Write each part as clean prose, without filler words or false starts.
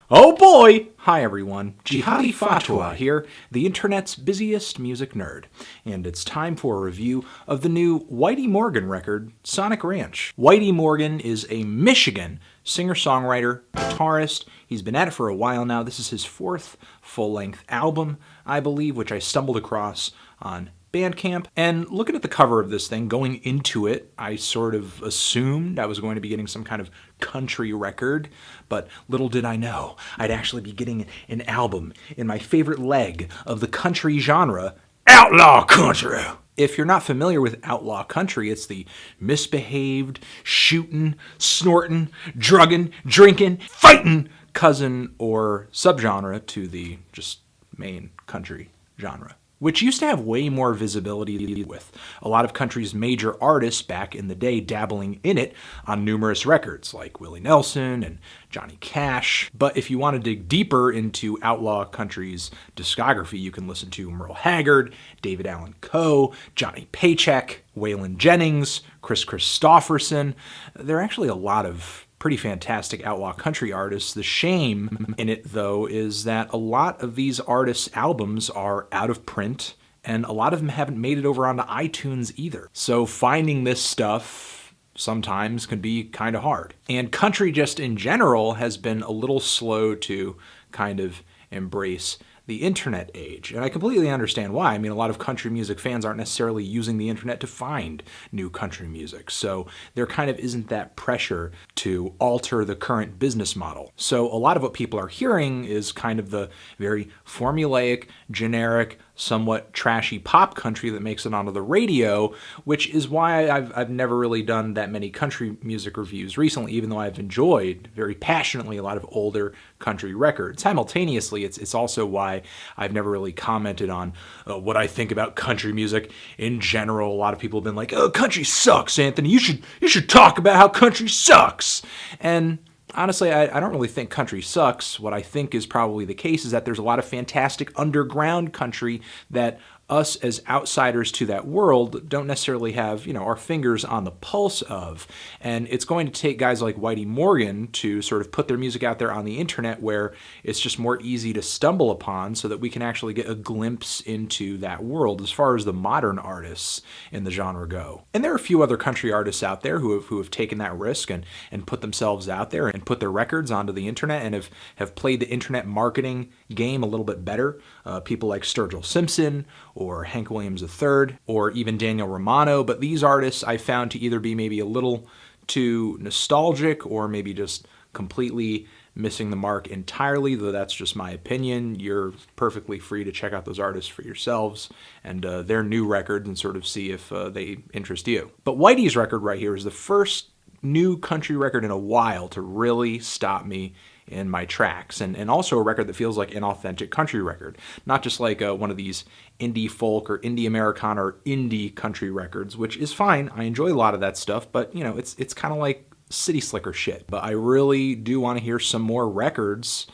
Oh boy! Hi everyone, Jihadi Fatwa here, the internet's busiest music nerd. And it's time for a review of the new Whitey Morgan record, Sonic Ranch. Whitey Morgan is a Michigan singer-songwriter, guitarist. He's been at it for a while now. This is his fourth full-length album, I believe, which I stumbled across on Bandcamp. And looking at the cover of this thing, going into it, I sort of assumed I was going to be getting some kind of country record, but little did I know I'd actually be getting an album in my favorite leg of the country genre, Outlaw Country. If you're not familiar with Outlaw Country, it's the misbehaved, shooting, snorting, drugging, drinking, fighting cousin or subgenre to the just main country genre, which used to have way more visibility, with a lot of country's major artists back in the day dabbling in it on numerous records like Willie Nelson and Johnny Cash. But if you want to dig deeper into Outlaw Country's discography, you can listen to Merle Haggard, David Allan Coe, Johnny Paycheck, Waylon Jennings, Chris Christopherson. There are actually a lot of pretty fantastic outlaw country artists. The shame in it, though, is that a lot of these artists' albums are out of print, and a lot of them haven't made it over onto iTunes either. So finding this stuff sometimes can be kind of hard. And country just in general has been a little slow to kind of embrace the internet age. And I completely understand why. I mean, a lot of country music fans aren't necessarily using the internet to find new country music. So there kind of isn't that pressure to alter the current business model. So a lot of what people are hearing is kind of the very formulaic, generic, somewhat trashy pop country that makes it onto the radio, which is why I've never really done that many country music reviews recently, even though I've enjoyed very passionately a lot of older country records. Simultaneously, it's also why I've never really commented on what I think about country music in general. A lot of people have been like, "Oh, country sucks, Anthony. You should talk about how country sucks." And honestly, I don't really think country sucks. What I think is probably the case is that there's a lot of fantastic underground country that us as outsiders to that world don't necessarily have, our fingers on the pulse of. And it's going to take guys like Whitey Morgan to sort of put their music out there on the internet where it's just more easy to stumble upon, so that we can actually get a glimpse into that world as far as the modern artists in the genre go. And there are a few other country artists out there who have taken that risk and put themselves out there and put their records onto the internet and have played the internet marketing game a little bit better. People like Sturgill Simpson or Hank Williams III, or even Daniel Romano. But these artists I found to either be maybe a little too nostalgic or maybe just completely missing the mark entirely, though that's just my opinion. You're perfectly free to check out those artists for yourselves and their new records and sort of see if they interest you. But Whitey's record right here is the first new country record in a while to really stop me in my tracks, and also a record that feels like an authentic country record, not just like one of these indie folk or indie Americana or indie country records, which is fine. I enjoy a lot of that stuff, but it's kind of like city slicker shit. But I really do want to hear some more records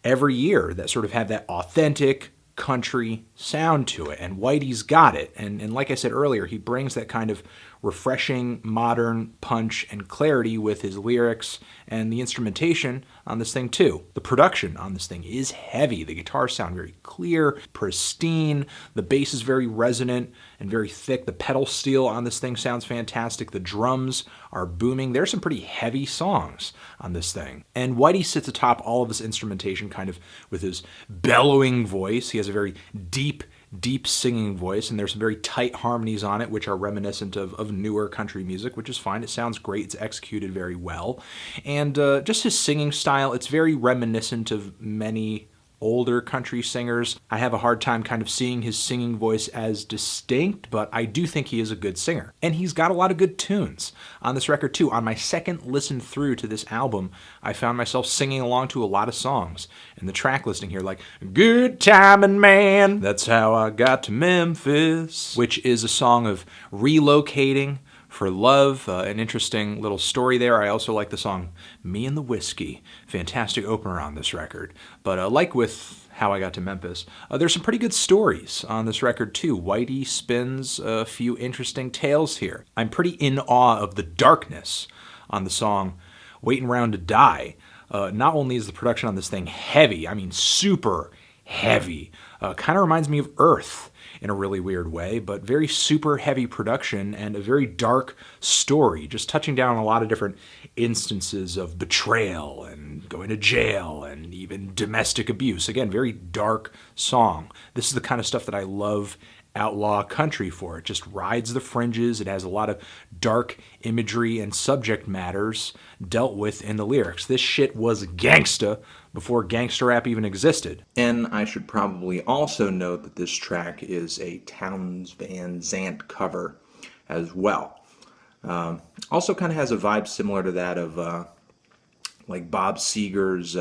every year that sort of have that authentic country sound to it, and Whitey's got it. And like I said earlier, he brings that kind of refreshing, modern punch and clarity with his lyrics and the instrumentation on this thing too. The production on this thing is heavy. The guitars sound very clear, pristine. The bass is very resonant and very thick. The pedal steel on this thing sounds fantastic. The drums are booming. There's some pretty heavy songs on this thing. And Whitey sits atop all of this instrumentation kind of with his bellowing voice. He has a very deep singing voice, and there's some very tight harmonies on it, which are reminiscent of newer country music, which is fine. It sounds great. It's executed very well. And just his singing style, it's very reminiscent of many older country singers. I have a hard time kind of seeing his singing voice as distinct, but I do think he is a good singer. And he's got a lot of good tunes on this record too. On my second listen through to this album, I found myself singing along to a lot of songs in the track listing here, like "Good Timing Man," "That's How I Got to Memphis," which is a song of relocating for love. An interesting little story there. I also like the song "Me and the Whiskey." Fantastic opener on this record. But like with How I Got to Memphis, there's some pretty good stories on this record too. Whitey spins a few interesting tales here. I'm pretty in awe of the darkness on the song "Waitin' Round to Die." Not only is the production on this thing heavy, I mean super heavy, kind of reminds me of Earth in a really weird way, but very super heavy production and a very dark story, just touching down on a lot of different instances of betrayal and going to jail and even domestic abuse. Again, very dark song. This is the kind of stuff that I love Outlaw Country for. It just rides the fringes. It has a lot of dark imagery and subject matters dealt with in the lyrics. This shit was gangsta before gangsta rap even existed. And I should probably also note that this track is a Townes Van Zandt cover as well. Also kind of has a vibe similar to that of like Bob Seger's,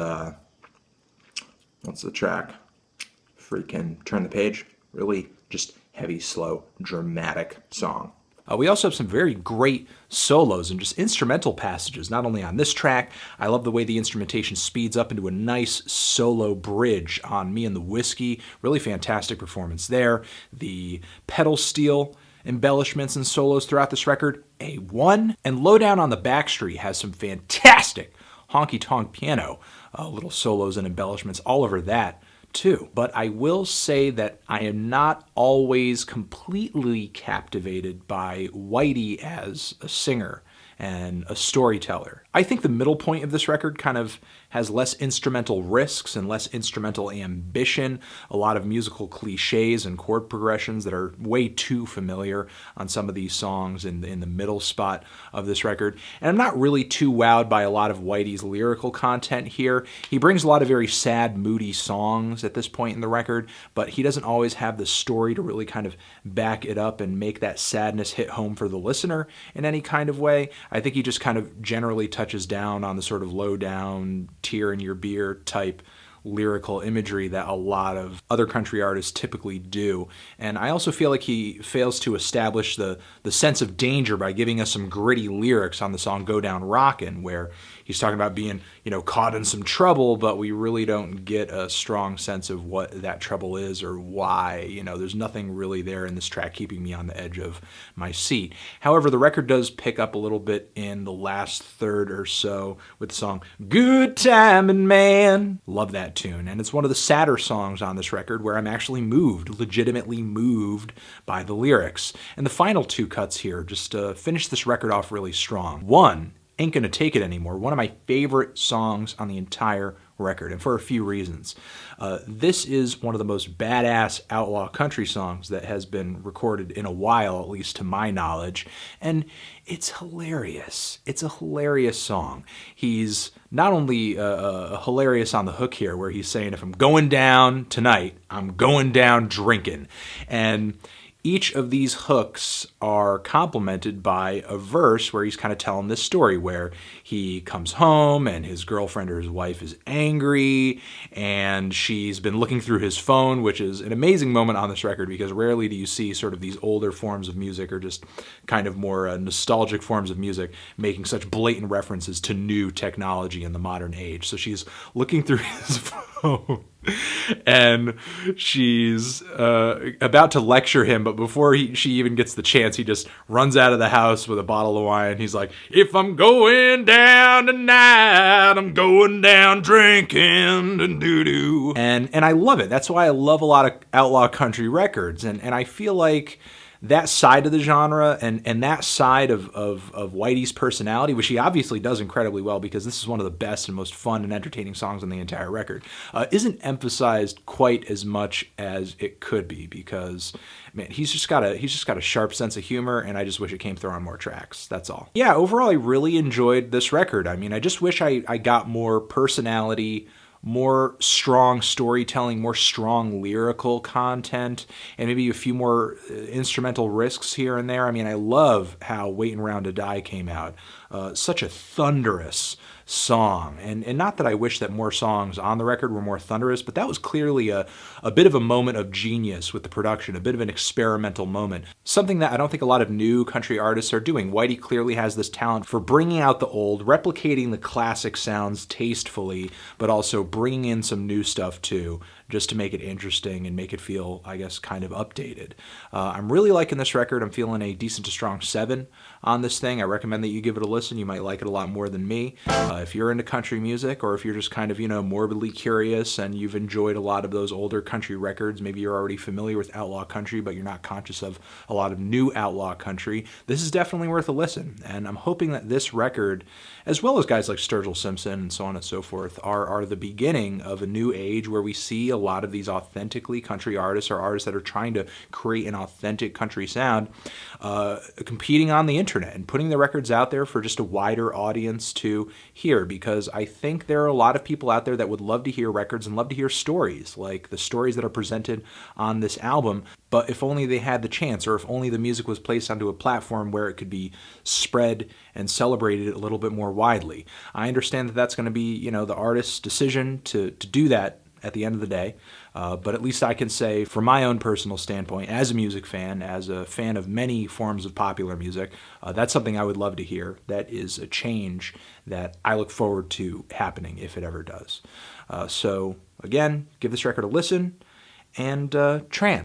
what's the track? Freaking Turn the Page. Really just heavy, slow, dramatic song. We also have some very great solos and just instrumental passages, not only on this track. I love the way the instrumentation speeds up into a nice solo bridge on Me and the Whiskey. Really fantastic performance there. The pedal steel embellishments and solos throughout this record, A1. And Lowdown on the Backstreet has some fantastic honky-tonk piano, little solos and embellishments all over that too. But I will say that I am not always completely captivated by Whitey as a singer and a storyteller. I think the middle point of this record kind of has less instrumental risks and less instrumental ambition, a lot of musical cliches and chord progressions that are way too familiar on some of these songs in the middle spot of this record. And I'm not really too wowed by a lot of Whitey's lyrical content here. He brings a lot of very sad, moody songs at this point in the record, but he doesn't always have the story to really kind of back it up and make that sadness hit home for the listener in any kind of way. I think he just kind of generally touches down on the sort of low down, tear in your beer type lyrical imagery that a lot of other country artists typically do. And I also feel like he fails to establish the sense of danger by giving us some gritty lyrics on the song Go Down Rockin', where he's talking about being, caught in some trouble, but we really don't get a strong sense of what that trouble is or why. There's nothing really there in this track keeping me on the edge of my seat. However, the record does pick up a little bit in the last third or so with the song Good Timin' Man. Love that tune. And it's one of the sadder songs on this record where I'm actually legitimately moved by the lyrics. And the final two cuts here just finish this record off really strong. One, Ain't Gonna Take It Anymore, one of my favorite songs on the entire record, and for a few reasons. This is one of the most badass outlaw country songs that has been recorded in a while, at least to my knowledge, and it's hilarious. It's a hilarious song. He's not only hilarious on the hook here, where he's saying, if I'm going down tonight, I'm going down drinking, and each of these hooks are complemented by a verse where he's kind of telling this story where he comes home and his girlfriend or his wife is angry and she's been looking through his phone, which is an amazing moment on this record because rarely do you see sort of these older forms of music or just kind of more nostalgic forms of music making such blatant references to new technology in the modern age. So she's looking through his phone and she's about to lecture him, but before she even gets the chance, he just runs out of the house with a bottle of wine. He's like, if I'm going down tonight, I'm going down drinking and doo-doo. And I love it. That's why I love a lot of outlaw country records. And I feel like that side of the genre and that side of Whitey's personality, which he obviously does incredibly well because this is one of the best and most fun and entertaining songs on the entire record, isn't emphasized quite as much as it could be because, man, he's just got a sharp sense of humor, and I just wish it came through on more tracks. That's all. Yeah, overall, I really enjoyed this record. I mean, I just wish I got more personality, more strong storytelling, more strong lyrical content, and maybe a few more instrumental risks here and there. I mean, I love how Waitin' Round to Die came out. Such a thunderous song. And not that I wish that more songs on the record were more thunderous, but that was clearly a bit of a moment of genius with the production, a bit of an experimental moment. Something that I don't think a lot of new country artists are doing. Whitey clearly has this talent for bringing out the old, replicating the classic sounds tastefully, but also bringing in some new stuff too, just to make it interesting and make it feel, I guess, kind of updated. I'm really liking this record. I'm feeling a decent to strong 7 on this thing. I recommend that you give it a listen. You might like it a lot more than me. If you're into country music, or if you're just kind of, morbidly curious and you've enjoyed a lot of those older country records, maybe you're already familiar with Outlaw Country, but you're not conscious of a lot of new Outlaw Country, this is definitely worth a listen. And I'm hoping that this record, as well as guys like Sturgill Simpson and so on and so forth, are the beginning of a new age where we see a lot of these authentically country artists, or artists that are trying to create an authentic country sound, competing on the internet and putting the records out there for just a wider audience to hear. Because I think there are a lot of people out there that would love to hear records and love to hear stories, like the stories that are presented on this album. But if only they had the chance, or if only the music was placed onto a platform where it could be spread and celebrated a little bit more widely. I understand that that's going to be, the artist's decision to do that at the end of the day. But at least I can say, from my own personal standpoint, as a music fan, as a fan of many forms of popular music, that's something I would love to hear. That is a change that I look forward to happening if it ever does. So again, give this record a listen, and trance.